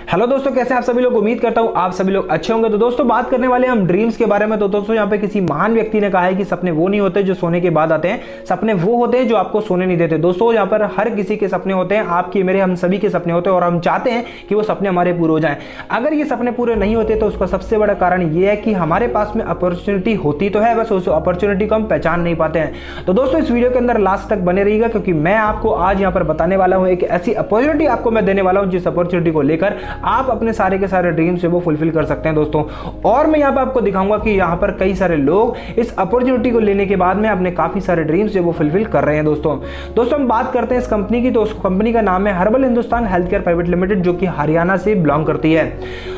Hello दोस्तों, कैसे हैं आप सभी लोग। उम्मीद करता हूं आप सभी लोग अच्छे होंगे। तो दोस्तों बात करने वाले हम ड्रीम्स के बारे में। तो दोस्तों यहाँ पे किसी महान व्यक्ति ने कहा है कि सपने वो नहीं होते जो सोने के बाद आते हैं, सपने वो होते हैं जो आपको सोने नहीं देते। दोस्तों यहाँ पर हर किसी के सपने होते हैं, आपके मेरे हम सभी के सपने होते हैं और हम चाहते हैं कि वो सपने हमारे पूरे हो जाएं। अगर ये सपने पूरे नहीं होते तो उसका सबसे बड़ा कारण ये है कि हमारे पास में अपॉर्चुनिटी होती तो है, बस उस अपॉर्चुनिटी को हम पहचान नहीं पाते हैं। तो दोस्तों इस वीडियो के अंदर लास्ट तक बने रहिएगा, क्योंकि मैं आपको आज यहाँ पर बताने वाला हूँ एक ऐसी अपॉर्चुनिटी आपको मैं देने वाला हूँ जिस अपॉर्चुनिटी को लेकर आप अपने सारे के सारे ड्रीम्स है वो फुलफिल कर सकते हैं दोस्तों। और मैं यहाँ पर आपको दिखाऊंगा कि यहाँ पर कई सारे लोग इस अपॉर्चुनिटी को लेने के बाद में अपने काफी सारे ड्रीम्स है वो फुलफिल कर रहे हैं दोस्तों हम बात करते हैं इस कंपनी की। तो उस कंपनी का नाम है herbal Hindustan health care private limited, जो कि हरियाणा से बिलोंग करती है।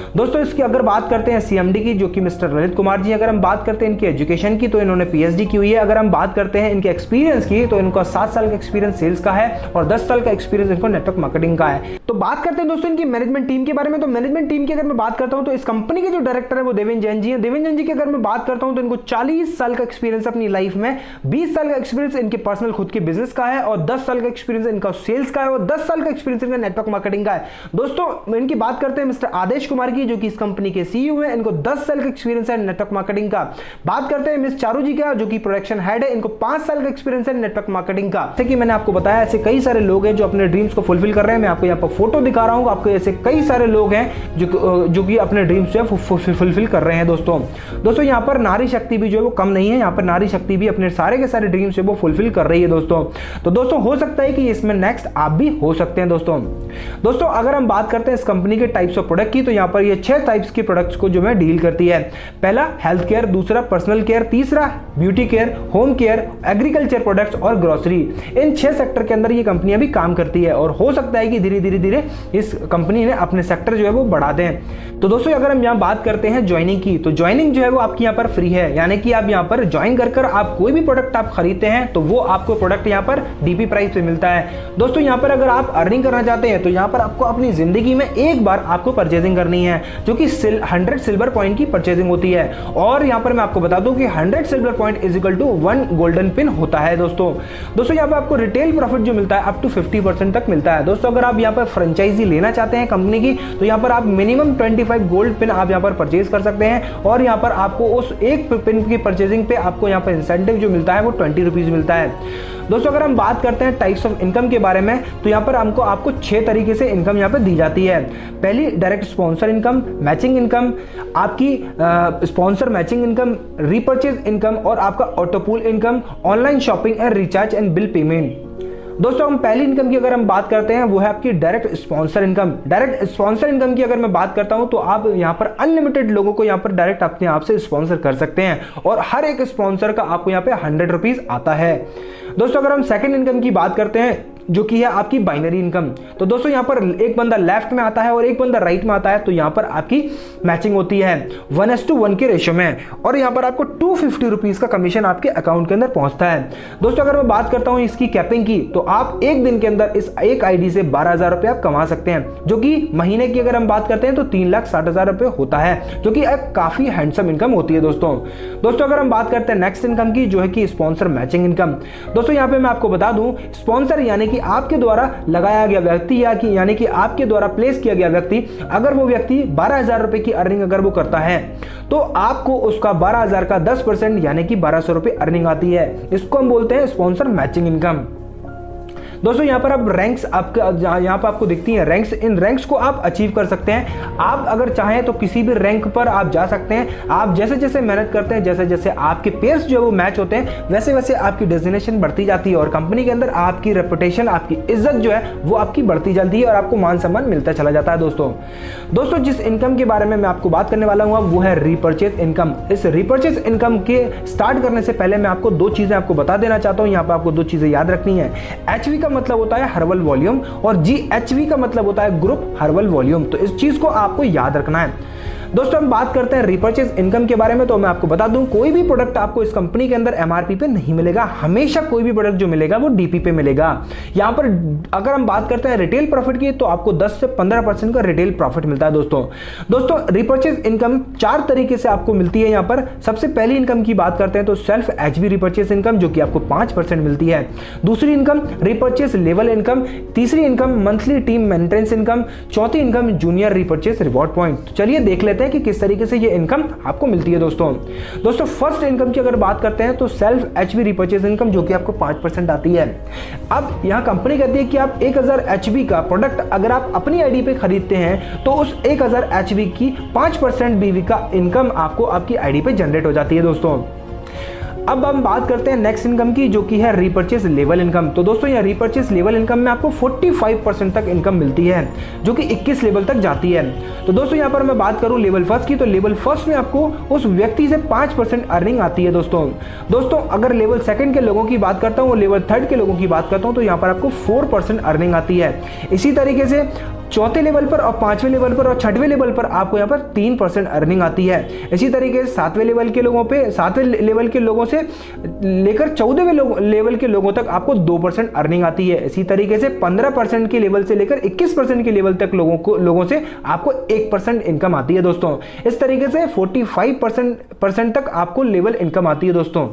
दोस्तों इसकी अगर बात करते हैं सीएमडी की, जो कि मिस्टर ललित कुमार जी, अगर हम बात करते हैं इनकी एजुकेशन की तो इन्होंने पीएचडी की हुई है। अगर हम बात करते हैं इनके एक्सपीरियंस की तो इनका 7 साल का एक्सपीरियंस सेल्स का है और 10 साल का एक्सपीरियंस इनको नेटवर्क मार्केटिंग का है। तो बात करते हैं दोस्तों इनकी मैनेजमेंट टीम के बारे में। तो मैनेजमेंट टीम की अगर मैं बात करता हूं तो इस कंपनी के जो डायरेक्टर है वो देवेंद्र जैन जी है। देवेंद्र जैन जी की अगर मैं बात करता हूं तो इनको 40 साल का एक्सपीरियंस अपनी लाइफ में, 20 साल का एक्सपीरियंस इनके पर्सनल खुद के बिजनेस का है और 10 साल का एक्सपीरियंस इनका सेल्स का है और 10 साल का एक्सपीरियंस इनका नेटवर्क मार्केटिंग का है। दोस्तों इनकी बात करते हैं मिस्टर आदेश कुमार की, जो कि इस कंपनी के सीईओ है। इनको 10 साल का एक्सपीरियंस है नेटवर्क मार्केटिंग का। बात करते हैं मिस चारू जी का, जो कि प्रोडक्शन हेड है। इनको 5 साल का एक्सपीरियंस है नेटवर्क मार्केटिंग का। जैसे कि मैंने आपको बताया, ऐसे कई सारे लोग हैं जो अपने ड्रीम्स को फुलफिल कर रहे हैं। मैं आपको यहाँ पर फोटो दिखा रहा हूँ, आपको ऐसे कई सारे लोग हैं जो कि अपने ड्रीम्स जो है फुलफिल कर रहे हैं दोस्तों यहाँ पर नारी शक्ति भी जो है वो कम नहीं है। यहाँ पर नारी शक्ति भी अपने सारे के सारे ड्रीम्स है वो फुलफिल कर रही है दोस्तों। तो दोस्तों हो सकता है कि इसमें नेक्स्ट आप भी हो सकते हैं दोस्तों अगर हम बात करते हैं इस कंपनी के टाइप्स ऑफ प्रोडक्ट की, तो यहाँ पर ये 6 टाइप्स के प्रोडक्ट्स को जो है डील करती है। पहला हेल्थ केयर, दूसरा पर्सनल केयर, तीसरा beauty care, home care, agriculture products और ग्रोसरी। इन 6 सेक्टर के अंदर ये कंपनियां भी काम करती है और हो सकता है कि धीरे धीरे इस कंपनी ने अपने सेक्टर जो है वो बढ़ा दें। तो दोस्तों अगर हम यहाँ बात करते हैं ज्वाइनिंग की, तो ज्वाइनिंग जो है वो आपकी यहाँ पर फ्री है। यानी कि आप यहाँ पर ज्वाइन कर आप कोई भी प्रोडक्ट आप खरीदते हैं तो वो आपको प्रोडक्ट यहाँ पर डीपी प्राइस पे मिलता है। दोस्तों यहाँ पर अगर आप अर्निंग करना चाहते हैं तो यहाँ पर आपको अपनी जिंदगी में एक बार आपको परचेजिंग करनी है, जो कि 100 सिल्वर पॉइंट की परचेजिंग होती है। और यहाँ पर मैं आपको बता दूं कि 100 silver point is equal to 1 golden pin होता है दोस्तों यहाँ पर आपको रिटेल प्रॉफिट जो मिलता है अप टू 50% तक मिलता है। दोस्तों अगर आप यहाँ पर फ्रेंचाइजी लेना चाहते हैं कंपनी की, तो यहाँ पर आप मिनिमम 25 गोल्ड पिन आप यहाँ पर परचेज कर सकते हैं और यहाँ पर आपको उस एक पिन की परचेजिंग पे आपको यहाँ पर इंसेंटिव जो मिलता है वो 20 रुपीज मिलता है। दोस्तों अगर हम बात करते हैं टाइप्स ऑफ इनकम के बारे में, तो यहाँ पर आपको 6 तरीके से इनकम यहाँ पर दी जाती है। पहली direct sponsor income, matching income, आपकी sponsor matching income, repurchase income और आपका autopool income, online shopping and recharge and bill payment. दोस्तों हम पहली इनकम की अगर हम बात करते हैं वो है आपकी direct sponsor income. Direct sponsor income की अगर मैं बात करता हूं तो आप यहां पर अनलिमिटेड लोगों को यहां पर डायरेक्ट अपने आप से स्पॉन्सर कर सकते हैं और हर एक स्पॉन्सर का आपको यहां पे 100 रुपीज आता है। दोस्तों अगर हम सेकंड इनकम की बात करते हैं, जो कि है आपकी बाइनरी इनकम, तो दोस्तों यहाँ पर एक बंदा लेफ्ट में आता है और एक बंदा राइट में आता है, तो यहाँ पर आपकी मैचिंग होती है 1:1 के रेशियो में और यहाँ पर आपको 250 रुपीज का कमीशन आपके अकाउंट के अंदर पहुंचता है। दोस्तों अगर मैं बात करता हूँ इसकी कैपिंग की, तो आप एक दिन के अंदर इस एक आईडी से 12,000 रुपए आप कमा सकते हैं, जो कि महीने की अगर हम बात करते हैं तो 3,60,000 रुपए होता है, जो कि एक काफी हैंडसम इनकम होती है दोस्तों अगर हम बात करते हैं नेक्स्ट इनकम की, जो है कि स्पॉन्सर मैचिंग इनकम। दोस्तों यहाँ पे मैं आपको बता दूं, स्पॉन्सर यानी कि आपके द्वारा लगाया गया व्यक्ति यानी कि आपके द्वारा प्लेस किया गया व्यक्ति, अगर वो व्यक्ति 12,000 रुपए की अर्निंग अगर वो करता है तो आपको उसका 12,000 का 10% यानी कि 1,200 रुपए अर्निंग आती है। इसको हम बोलते हैं स्पॉन्सर मैचिंग इनकम। दोस्तों यहाँ पर अब रैंक्स यहाँ पर आपको दिखती हैं रैंक्स। इन रैंक्स को आप अचीव कर सकते हैं। आप अगर चाहें तो किसी भी रैंक पर आप जा सकते हैं। आप जैसे जैसे मेहनत करते हैं, जैसे जैसे आपके पेयर्स जो है वो मैच होते हैं, वैसे वैसे आपकी डेजिग्नेशन बढ़ती जाती है और कंपनी के अंदर आपकी रेपुटेशन, आपकी इज्जत जो है वो आपकी बढ़ती जाती है और आपको मान सम्मान मिलता चला जाता है दोस्तों जिस इनकम के बारे में मैं आपको बात करने वाला हूँ वो है रीपर्चेज इनकम। इस रीपर्चेज इनकम के स्टार्ट करने से पहले मैं आपको 2 चीजें आपको बता देना चाहता हूँ। यहाँ पर आपको 2 चीजें याद रखनी है। HV का मतलब होता है हर्बल वॉल्यूम और GHV का मतलब होता है ग्रुप हर्बल वॉल्यूम। तो इस चीज को आपको याद रखना है। दोस्तों हम बात करते हैं रिपर्चेज इनकम के बारे में, तो मैं आपको बता दूं कोई भी प्रोडक्ट आपको इस कंपनी के अंदर एमआरपी पे नहीं मिलेगा, हमेशा कोई भी प्रोडक्ट जो मिलेगा वो डीपी पे मिलेगा। यहां पर अगर हम बात करते हैं रिटेल प्रॉफिट की, तो आपको 10 से 15% का रिटेल प्रॉफिट मिलता है। दोस्तों रिपर्चेज इनकम 4 तरीके से आपको मिलती है। यहां पर सबसे पहली इनकम की बात करते हैं तो सेल्फ एचवी रिपर्चेज इनकम, जो कि आपको 5% मिलती है। दूसरी इनकम रिपर्चेज लेवल इनकम, तीसरी income monthly team maintenance income, चौथी income junior repurchase reward point. तो चलिए देख लेते हैं कि किस तरीके से ये इनकम आपको मिलती है। दोस्तों फर्स्ट इनकम की अगर बात करते हैं तो सेल्फ एचवी रिपर्चेज इनकम, जो कि आपको 5% आती है। अब यहां कंपनी कहती है कि आप 1000 एचवी का प्रोडक्ट अगर आप अपनी आईडी पे खरीदते हैं तो उस 1000 एचवी की 5% बीवी का इनकम आपको आपकी आईडी पे जनरेट हो जाती है। दोस्तों अब हम बात करते हैं नेक्स्ट इनकम की, जो कि है रिपर्चेज लेवल इनकम। तो दोस्तों यह रिपर्चेज लेवल इनकम में आपको 45% तक इनकम मिलती है, जो कि 21 लेवल तक जाती है। तो दोस्तों यहां पर मैं बात करूं लेवल फर्स्ट की, तो लेवल फर्स्ट में आपको उस व्यक्ति से 5% अर्निंग आती है। दोस्तों अगर लेवल सेकंड के लोगों की बात करता हूं, लेवल थर्ड के लोगों की बात करता हूं, तो यहां पर आपको 4% अर्निंग आती है। इसी तरीके से चौथे लेवल पर और 5वें लेवल पर और 6वें लेवल पर आपको यहाँ पर 3% अर्निंग आती है। इसी तरीके से 7वें लेवल के लोगों पे 7वें लेवल के लोगों से लेकर 14वें लेवल के लोगों तक आपको 2% अर्निंग आती है। इसी तरीके से 15% के लेवल से लेकर 21% के लेवल तक लोगों से आपको 1% इनकम आती है। दोस्तों इस तरीके से 45% तक आपको लेवल इनकम आती है। दोस्तों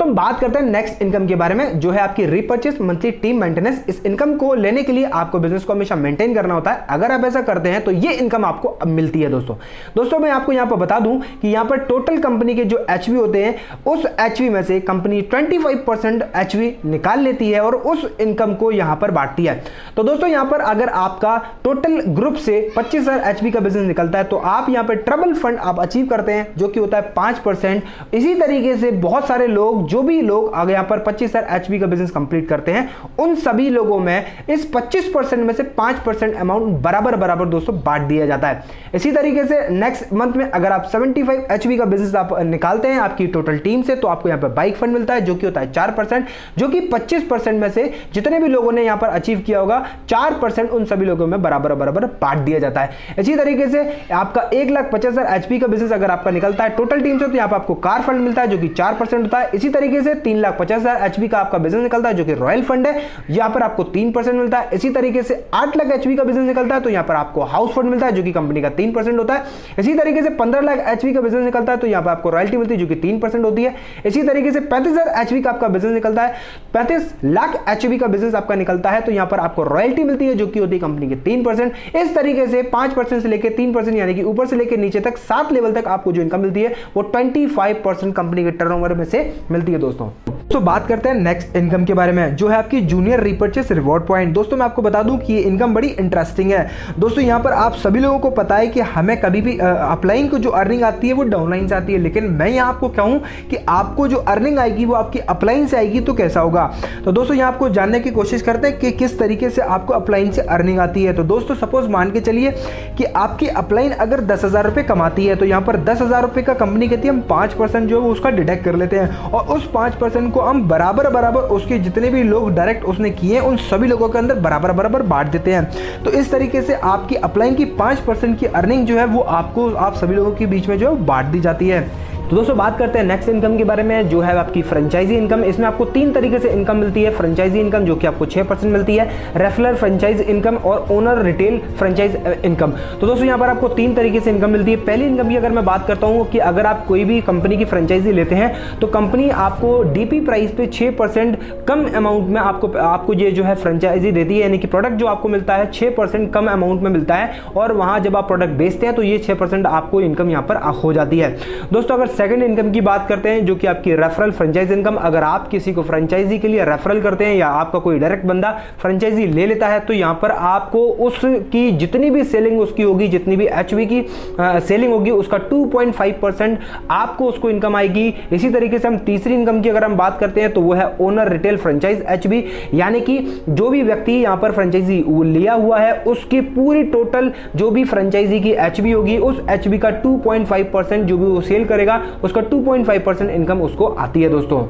हम बात करते हैं नेक्स्ट इनकम के बारे में, जो है आपकी रिपर्चेज मंथली टीम मेंटेनेंस। इस इनकम को लेने के लिए आपको बिजनेस को हमेशा मेंटेन करना होता है। अगर आप ऐसा करते हैं तो ये इनकम आपको अब मिलती है। दोस्तों मैं आपको यहां पर बता दूं कि यहां पर टोटल कंपनी के जो एचवी होते हैं, उस एचवी में से कंपनी 25% एचवी निकाल लेती है और उस इनकम को यहां पर बांटती है। तो दोस्तों यहां पर अगर आपका टोटल ग्रुप से 25,000 एचवी का बिजनेस निकलता है, तो आप यहां पर ट्रबल फंड आप अचीव करते हैं, जो कि होता है 5%। इसी तरीके से बहुत सारे लोग जो भी लोग आगे यहां पर 25,000 एचपी का बिजनेस कंप्लीट करते हैं, उन सभी लोगों में इस 25% में से 5% अमाउंट बराबर दोस्तों बांट दिया जाता है। इसी तरीके से नेक्स्ट मंथ में अगर आप 75 एचपी का बिजनेस आप निकालते हैं आपकी टोटल टीम से, तो आपको यहां पर बाइक फंड मिलता है, जो कि होता है 4%, जो कि 25% में से जितने भी लोगों ने यहां पर अचीव किया होगा 4% उन सभी लोगों में बराबर बांट दिया जाता है। इसी तरीके से आपका 1,50,000 एचपी का बिजनेस अगर आपका निकलता है टोटल टीम से, तो यहां पर आपको कार फंड मिलता है, जो कि 4% होता है। इसी तरीके से 3,50,000 एचपी का आपका बिजनेस निकलता है, जो कि रॉयल फंड है, यहां पर आपको 3% मिलता है। इसी तरीके से 8 लाख एचपी का बिजनेस निकलता है, तो यहां पर आपको हाउस फंड मिलता है, जो कि कंपनी का 3% होता है। इसी तरीके से 15 लाख एचपी का बिजनेस निकलता है, तो यहां पर आपको रॉयल्टी मिलती है, जो कि 3% होती है। इसी तरीके से 35,000 एचपी का आपका बिजनेस निकलता है, 35 लाख एचपी का बिजनेस आपका निकलता है, तो यहां पर आपको रॉयल्टी मिलती है, जो कि होती है कंपनी के 3%। इस तरीके से 5% से लेकर 3%, यानी कि ऊपर से लेकर नीचे तक 7 लेवल तक आपको जो इनकम मिलती है वो 25% कंपनी के टर्नओवर में से मिलती है। दोस्तों बात करते हैं नेक्स्ट इनकम के बारे में, जो है आपकी जूनियर रिपर्चेस रिवॉर्ड पॉइंट। दोस्तों मैं आपको बता दूं कि ये इनकम बड़ी इंटरेस्टिंग है। दोस्तों यहां पर आप सभी लोगों को पता है कि हमें कभी भी अपलाइन को जो अर्निंग आती है वो डाउनलाइन से आती है, लेकिन मैं यहां आपको कहूं कि आपको जो अर्निंग आएगी वो आपकी अपलाइन से आएगी, तो कैसा होगा। तो दोस्तों यहां आपको जानने की कोशिश करते हैं कि किस तरीके से आपको अपलाइन से अर्निंग आती है। तो दोस्तों सपोज मान के चलिए कि आपकी अपलाइन अगर 10,000 रुपए कमाती है, तो यहां पर 10,000 रुपए का कंपनी कहती है हम 5% जो है उसका डिडक्ट कर लेते हैं, और उस 5% को हम बराबर उसके जितने भी लोग डायरेक्ट उसने किए उन सभी लोगों के अंदर बराबर बांट देते हैं। तो इस तरीके से आपकी अपलाइन की 5% की अर्निंग जो है वो आपको आप सभी लोगों के बीच में जो है बांट दी जाती है। तो दोस्तों बात करते हैं नेक्स्ट इनकम के बारे में, जो है आपकी फ्रेंचाइजी इनकम। इसमें आपको 3 तरीके से इनकम मिलती है। फ्रेंचाइजी इनकम जो कि आपको 6% मिलती है, रेफरल फ्रेंचाइज इनकम और ओनर रिटेल फ्रेंचाइज इनकम। तो दोस्तों यहाँ पर आपको 3 तरीके से इनकम मिलती है। पहली इनकम की अगर मैं बात करता हूँ कि अगर आप कोई भी कंपनी की फ्रेंचाइजी लेते हैं तो कंपनी आपको डीपी प्राइस पे 6% कम अमाउंट में आपको ये जो है फ्रेंचाइजी देती है, यानी कि प्रोडक्ट जो आपको मिलता है 6% कम अमाउंट में मिलता है, और वहां जब आप प्रोडक्ट बेचते हैं तो ये 6% आपको इनकम यहाँ पर हो जाती है। दोस्तों अगर सेकंड इनकम की बात करते हैं, जो कि आपकी रेफरल फ्रेंचाइज इनकम, अगर आप किसी को फ्रेंचाइजी के लिए रेफरल करते हैं या आपका कोई डायरेक्ट बंदा फ्रेंचाइजी ले लेता है, तो यहां पर आपको उसकी जितनी भी सेलिंग उसकी होगी, जितनी भी एचवी की सेलिंग होगी, उसका 2.5% आपको उसको इनकम आएगी। इसी तरीके से हम तीसरी इनकम की अगर हम बात करते हैं तो वो है ओनर रिटेल फ्रेंचाइज एचवी, यानी कि जो भी व्यक्ति यहां पर फ्रेंचाइजी लिया हुआ है उसकी पूरी टोटल जो भी फ्रेंचाइजी की एचवी होगी, उस एचवी का 2.5% जो भी वो सेल करेगा उसका 2.5% इनकम उसको आती है। दोस्तों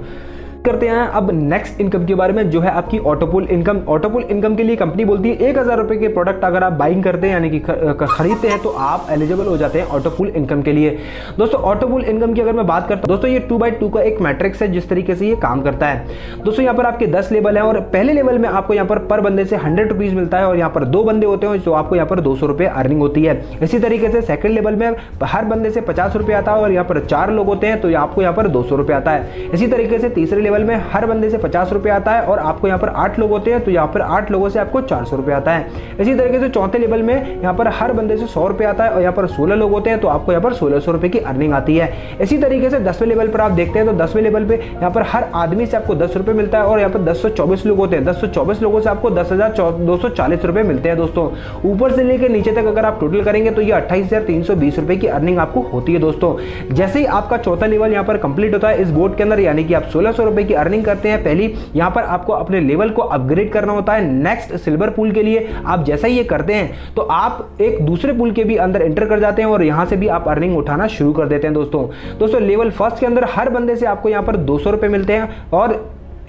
करते हैं अब नेक्स्ट इनकम के बारे में, जो है आपकी ऑटोपूल इनकम। ऑटोपूल इनकम के लिए कंपनी बोलती है 1000 रुपए के प्रोडक्ट अगर आप बाइंग करते हैं यानी कि खरीदते हैं तो आप एलिजिबल हो जाते हैं ऑटोपूल इनकम के लिए। दोस्तों ऑटोपूल इनकम की अगर मैं बात करता हूं दोस्तों, ये 2x2 का एक मैट्रिक्स है जिस तरीके से ये काम करता है। दोस्तों यहाँ पर आपके 10 लेवल है और पहले लेवल में आपको यहाँ पर बंदे से 100 रुपीज मिलता है और यहाँ पर 2 बंदे होते हैं तो आपको यहाँ पर 200 रुपए अर्निंग होती है। इसी तरीके से सेकंड लेवल में हर बंदे से 50 रुपए आता है और यहाँ पर 4 लोग होते हैं तो आपको यहाँ पर 200 रुपए आता है। इसी तरीके से तीसरे लेवल में हर बंदे से 50 रुपए आता है और आपको यहाँ पर 8 लोग होते हैं तो यहाँ पर 8 लोगों से आपको 400 रुपए आता है। इसी तरीके से चौथे लेवल में यहाँ पर हर बंदे से 100 रुपए आता है और यहाँ पर 16 लोग होते हैं तो आपको यहाँ पर 1600 रुपए की अर्निंग आती है। इसी तरीके से 10वें लेवल पर आप देखते हैं तो 10वें लेवल पे यहाँ पर हर आदमी से आपको 10 रुपए मिलता है और यहाँ पर 1024 लोग होते हैं। 1024 लोगों से आपको 10,240 रुपए मिलते हैं। दोस्तों ऊपर से लेकर नीचे तक अगर आप टोटल करेंगे तो ये 28,320 रुपए की अर्निंग आपको होती है। दोस्तों जैसे ही आपका चौथा लेवल यहाँ पर कंप्लीट होता है इस बोर्ड के अंदर, यानी कि आप 1600 रुपए की अर्निंग करते हैं पहली, यहाँ पर आपको अपने लेवल को अपग्रेड करना होता है नेक्स्ट सिल्वर पूल के लिए। आप जैसा ही ये करते हैं तो आप एक दूसरे पूल के भी अंदर एंटर कर जाते हैं और यहां से भी आप अर्निंग उठाना शुरू कर देते हैं। दोस्तों लेवल फर्स्ट के अंदर हर बंदे से आपको यहाँ पर 200 रुपए मिलते हैं और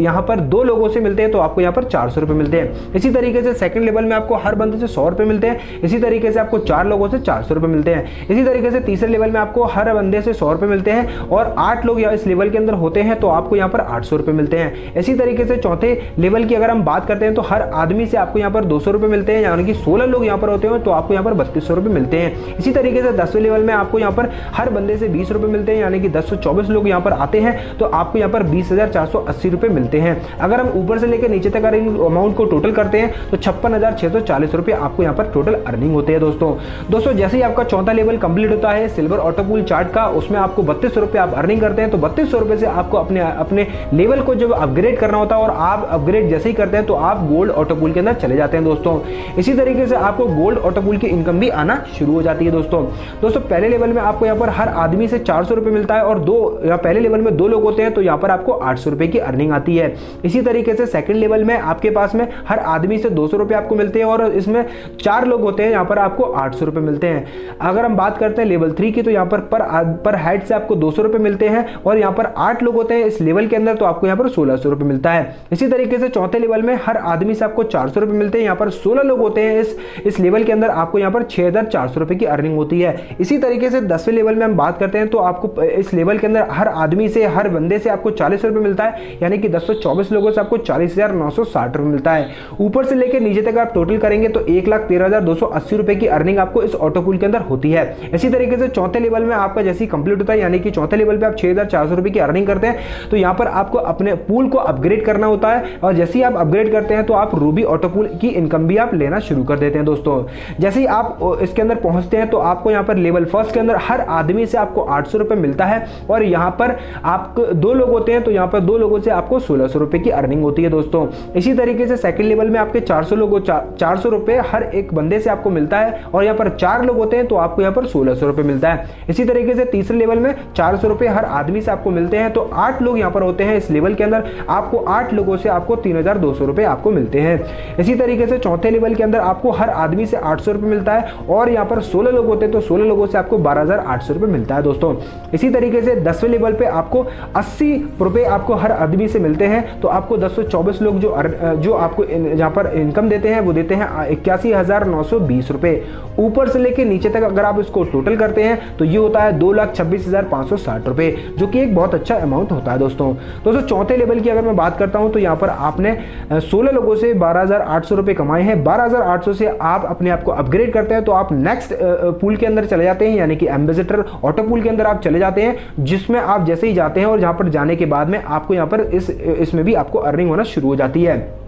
यहाँ पर 2 लोगों से मिलते हैं तो आपको यहाँ पर 400 रुपए मिलते हैं। इसी तरीके से सेकंड लेवल में आपको हर बंदे से 100 रुपए मिलते हैं। इसी तरीके से आपको 4 लोगों से 400 रुपए मिलते हैं। इसी तरीके से तीसरे लेवल में आपको हर बंदे से 100 रुपए मिलते हैं और 8 लोग इस लेवल के अंदर होते हैं तो आपको यहाँ पर 800 रुपए मिलते हैं। इसी तरीके से चौथे लेवल की अगर हम बात करते हैं तो हर आदमी से आपको यहाँ पर 200 रुपए मिलते हैं, यानी कि 16 लोग यहाँ पर होते हैं तो आपको यहाँ पर 3200 रुपए मिलते हैं। इसी तरीके से 10वें लेवल में आपको यहाँ पर हर बंदे से 20 रुपए मिलते हैं, यानी कि 1024 लोग यहाँ पर आते हैं तो आपको यहाँ पर 20,480 रुपए मिलते हैं। अगर हम ऊपर से लेकर नीचे तक अमाउंट को टोटल करते हैं तो 56,640 रुपए आपको यहाँ पर टोटल अर्निंग होते हैं। दोस्तों जैसे ही आपका चौथा लेवल कंप्लीट होता है सिल्वर ऑटोपूल चार्ट का, उसमें आपको 3200 रुपए आप अर्निंग करते हैं तो 3200 रुपए से आपको अपने लेवल को जब अपग्रेड करना होता है और आप अपग्रेड जैसे ही करते हैं तो आप गोल्ड ऑटोपूल के अंदर चले जाते हैं। दोस्तों इसी तरीके से आपको गोल्ड ऑटोपूल की इनकम भी आना शुरू हो जाती है। दोस्तों पहले लेवल में आपको यहाँ पर हर आदमी से 400 रुपए मिलता है और पहले लेवल में 2 लोग होते हैं तो यहाँ पर आपको 800 रुपए की अर्निंग आती है। इसी तरीके से सेकंड लेवल में आपके पास में हर आदमी से 200 रुपए आपको मिलते हैं और इसमें 4 लोग होते हैं, यहाँ पर आपको 800 रुपए मिलते हैं। अगर हम बात करते हैं लेवल 3 की तो यहाँ पर हेड से आपको 200 रुपए मिलते हैं और यहाँ पर 8 लोग होते हैं इस लेवल के अंदर तो आपको यहाँ पर 1600 रुपए मिलता है। इसी तरीके से चौथे लेवल में हर आदमी से आपको 400 रुपए मिलते हैं, यहाँ पर 16 लोग होते हैं इस लेवल के अंदर आपको यहाँ पर 6400 रुपए की अर्निंग होती है। इसी तरीके से 10वें लेवल में हम बात करते हैं तो आपको इस लेवल के अंदर हर आदमी से हर बंदे से आपको 40 रुपए मिलता है, यानी कि 1024 लोगों से आपको 40,960 रुपए मिलता है। ऊपर से लेकर नीचे तक आप टोटल करेंगे तो 1,13,280 रुपए की अर्निंग आपको इस ऑटोपूल के अंदर होती है। इसी तरीके से चौथे लेवल में आपका जैसे ही कंप्लीट होता है, यानी कि चौथे लेवल पे आप 6,400 रुपए की अर्निंग करते हैं तो यहाँ पर आपको अपने पूल को अपग्रेड करना होता है और जैसे ही आप अपग्रेड करते हैं तो आप रूबी ऑटोपूल की इनकम भी आप लेना शुरू कर देते हैं। दोस्तों जैसे ही आप इसके अंदर पहुंचते हैं तो आपको यहाँ पर लेवल फर्स्ट के अंदर हर आदमी से आपको 800 रुपए मिलता है और यहाँ पर आपको 2 लोग होते हैं तो यहाँ पर 2 लोगों से आपको 1600 रुपए की अर्निंग होती है। दोस्तों इसी तरीके से सेकंड लेवल में आपके 400 रुपए हर एक बंदे से आपको मिलता है और यहाँ पर 4 लोग होते हैं तो आपको यहाँ पर 1600 रुपए मिलता है। इसी तरीके से तीसरे लेवल में 400 रुपए हर आदमी से आपको मिलते हैं तो 8 लोग यहाँ पर होते हैं इस लेवल के अंदर, आपको 8 लोगों से आपको 3,200 रुपए आपको मिलते हैं। इसी तरीके से चौथे लेवल के अंदर आपको हर आदमी से 800 रुपए मिलता है और यहाँ पर 16 लोग होते हैं तो 16 लोगों से आपको 12,800 रुपए मिलता है। दोस्तों इसी तरीके से 10वें लेवल पे आपको 80 रुपए आपको हर आदमी से मिलते हैं तो आपको 1024 लोग जो आपको यहाँ पर इनकम देते हैं वो देते हैं 81,920 रुपए। ऊपर से लेके नीचे तक अगर आप इसको टोटल करते हैं तो ये होता है 2,26,560 रुपए, जो कि एक बहुत अच्छा अमाउंट होता है। दोस्तों चौथे लेवल की अगर मैं बात करता हूं तो यहाँ पर आपने 16 लोगों से 12,800 रुपए कमाए हैं। 12,800 से आप अपने आप को अपग्रेड करते हैं तो आप नेक्स्ट पूल के अंदर चले जाते हैं, यानी कि एम्बेसडर ऑटो पूल के अंदर आप चले जाते हैं, जिसमें आप जैसे ही जाते हैं और यहाँ पर जाने के बाद में आपको यहाँ पर इसमें भी आपको अर्निंग होना शुरू हो जाती है।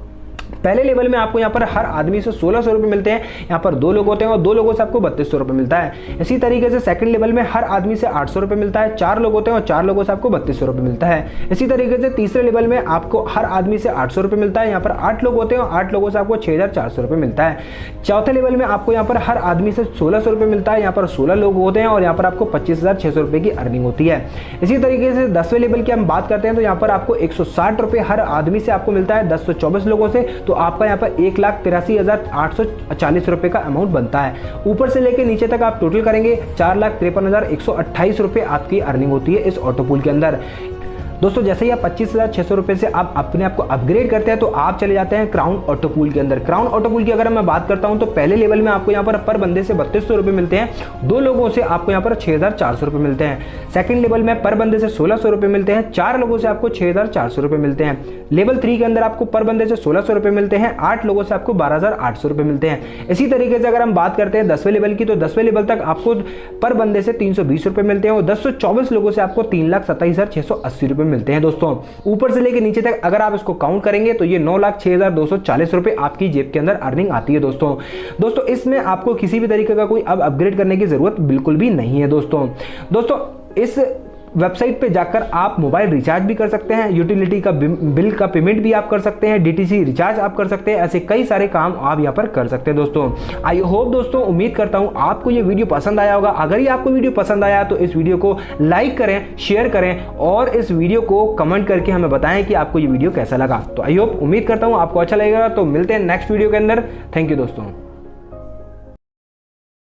पहले लेवल में आपको यहाँ पर हर आदमी से 1600 रुपए मिलते हैं, यहाँ पर 2 लोग होते हैं और 2 लोगों से आपको 3200 रुपए मिलता है। इसी तरीके से सेकंड लेवल में हर आदमी से 800 रुपए मिलता है, 4 लोग होते हैं और 4 लोगों से आपको 3200 रुपए मिलता है। इसी तरीके से तीसरे लेवल में आपको हर आदमी से 800 रुपए मिलता है, यहाँ पर 8 लोग होते हैं और 8 लोगों से आपको 6,400 रुपए मिलता है। चौथे लेवल में आपको यहाँ पर हर आदमी से 1600 रुपए मिलता है, यहाँ पर 16 लोग होते हैं और यहाँ पर आपको 25,600 रुपए की अर्निंग होती है। इसी तरीके से 10वें लेवल की हम बात करते हैं तो यहाँ पर आपको 160 रुपए हर आदमी से आपको मिलता है 1024 लोगों से, तो आपका यहाँ पर 1,83,840 रुपए का अमाउंट बनता है। ऊपर से लेकर नीचे तक आप टोटल करेंगे 4,53,128 रुपए आपकी अर्निंग होती है इस ऑटो पूल के अंदर। दोस्तों जैसे ही आप 25,600 रुपए से आप अपने आप को अपग्रेड करते हैं तो आप चले जाते हैं क्राउन ऑटो पूल के अंदर। क्राउन ऑटो पूल की अगर मैं बात करता हूं तो पहले लेवल में आपको यहाँ पर बंदे से 3200 रुपए मिलते हैं, 2 लोगों से आपको यहाँ पर 6,400 रुपए मिलते हैं। सेकंड लेवल में पर बंदे से 1,600 रुपए मिलते हैं, 4 लोगों से आपको 6,400 रुपए मिलते हैं। लेवल 3 के अंदर आपको पर बंदे से 1,600 रुपए मिलते हैं, 8 लोगों से आपको 12,800 रुपए मिलते हैं। इसी तरीके से अगर हम बात करते हैं 10वें लेवल की, तो 10वें लेवल तक आपको पर बंदे से 320 रुपए मिलते हैं और 1024 लोगों से आपको 3,27,680 रुपए मिलते हैं। दोस्तों ऊपर से लेकर नीचे तक अगर आप इसको काउंट करेंगे तो ये 9,06,240 रुपए आपकी जेब के अंदर अर्निंग आती है। दोस्तों इसमें आपको किसी भी तरीके का कोई अब अपग्रेड करने की जरूरत बिल्कुल भी नहीं है। दोस्तों इस वेबसाइट पे जाकर आप मोबाइल रिचार्ज भी कर सकते हैं, यूटिलिटी का बिल का पेमेंट भी आप कर सकते हैं, डीटीसी रिचार्ज आप कर सकते हैं, ऐसे कई सारे काम आप यहाँ पर कर सकते हैं। दोस्तों आई होप दोस्तों, उम्मीद करता हूँ आपको ये वीडियो पसंद आया होगा। अगर ये आपको वीडियो पसंद आया तो इस वीडियो को लाइक करें, शेयर करें और इस वीडियो को कमेंट करके हमें बताएं कि आपको ये वीडियो कैसा लगा। तो आई होप, उम्मीद करता हूँ आपको अच्छा लगेगा। तो मिलते हैं नेक्स्ट वीडियो के अंदर। थैंक यू दोस्तों।